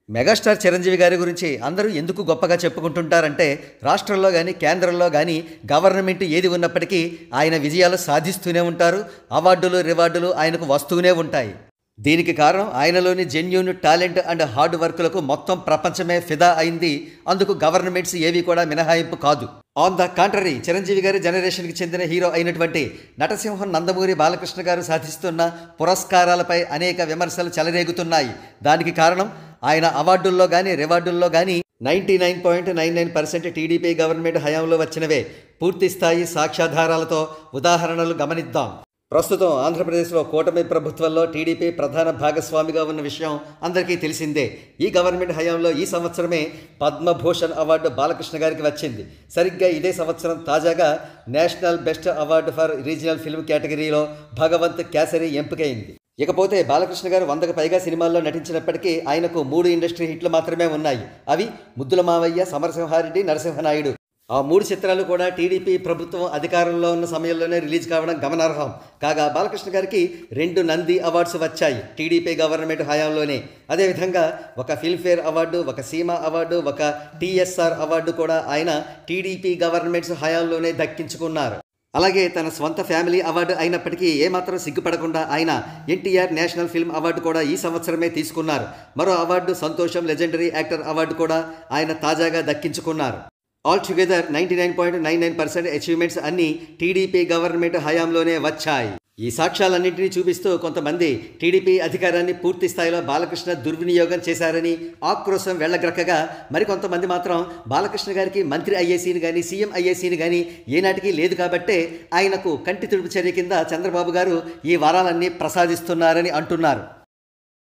Megastar Chiranjeevi గారి గురించి అందరూ ఎందుకు గొప్పగా చెప్పుకుంటుంటారంటే రాష్ట్రంలో కానీ కేంద్రంలో కానీ గవర్నమెంట్ ఏది ఉన్నప్పటికీ ఆయన విజయాలు సాధిస్తూనే ఉంటారు. అవార్డులు రివార్డులు ఆయనకు వస్తూనే ఉంటాయి. దీనికి కారణం ఆయనలోని జెన్యూన్ టాలెంట్ అండ్ హార్డ్ వర్క్లకు మొత్తం ప్రపంచమే ఫిదా అయింది. అందుకు గవర్నమెంట్స్ ఏవి కూడా మినహాయింపు కాదు. ఆన్ ద కాంట్రరీ, చిరంజీవి గారి జనరేషన్కి చెందిన హీరో అయినటువంటి నటసింహం నందమూరి బాలకృష్ణ గారు సాధిస్తున్న పురస్కారాలపై అనేక విమర్శలు చెలరేగుతున్నాయి. దానికి కారణం ఆయన అవార్డుల్లో కానీ రివార్డుల్లో కానీ 99.99% టీడీపీ గవర్నమెంట్ హయాంలో వచ్చినవే. పూర్తి స్థాయి సాక్ష్యాధారాలతో ఉదాహరణలు గమనిద్దాం. ప్రస్తుతం ఆంధ్రప్రదేశ్లో కూటమి ప్రభుత్వంలో టీడీపీ ప్రధాన భాగస్వామిగా ఉన్న విషయం అందరికీ తెలిసిందే. ఈ గవర్నమెంట్ హయాంలో ఈ సంవత్సరమే పద్మభూషణ్ అవార్డు బాలకృష్ణ గారికి వచ్చింది. సరిగ్గా ఇదే సంవత్సరం తాజాగా national best award for regional film కేటగిరీలో భగవంత్ కేసరి ఎంపికైంది. ఇకపోతే బాలకృష్ణ గారు 100కు పైగా సినిమాల్లో నటించినప్పటికీ ఆయనకు 3 ఇండస్ట్రీ హిట్లు మాత్రమే ఉన్నాయి. అవి ముద్దుల మావయ్య, సమరసింహారెడ్డి, నరసింహనాయుడు. ఆ 3 చిత్రాలు కూడా టీడీపీ ప్రభుత్వం అధికారంలో ఉన్న సమయంలోనే రిలీజ్ కావడం గమనార్హం. కాగా బాలకృష్ణ గారికి 2 నంది అవార్డ్స్ వచ్చాయి టీడీపీ గవర్నమెంట్ హయాంలోనే. అదేవిధంగా ఒక ఫిల్మ్ఫేర్ అవార్డు, ఒక సీమా అవార్డు, ఒక టీఎస్ఆర్ అవార్డు కూడా ఆయన టీడీపీ గవర్నమెంట్స్ హయాంలోనే దక్కించుకున్నారు. అలాగే తన స్వంత ఫ్యామిలీ అవార్డు అయినప్పటికీ ఏమాత్రం సిగ్గుపడకుండా ఆయన ఎన్టీఆర్ నేషనల్ ఫిల్మ్ అవార్డు కూడా ఈ సంవత్సరమే తీసుకున్నారు. మరో అవార్డు సంతోషం లెజెండరీ యాక్టర్ అవార్డు కూడా ఆయన తాజాగా దక్కించుకున్నారు. ఆల్ టుగెదర్ 99.99% అచీవ్మెంట్స్ అన్నీ టీడీపీ గవర్నమెంట్ హయాంలోనే వచ్చాయి. ఈ సాక్ష్యాలన్నింటినీ చూపిస్తూ కొంతమంది టీడీపీ అధికారాన్ని పూర్తి స్థాయిలో బాలకృష్ణ దుర్వినియోగం చేశారని ఆక్రోశం వెళ్ళగ్రక్కగా, మరికొంతమంది మాత్రం బాలకృష్ణ గారికి మంత్రి అయ్యే సీన్ కానీ సీఎం అయ్యే సీన్ కానీ ఏనాటికి లేదు కాబట్టే ఆయనకు కంటి తుడుపు చర్య కింద చంద్రబాబు గారు ఈ వరాలన్నీ ప్రసాదిస్తున్నారని అంటున్నారు.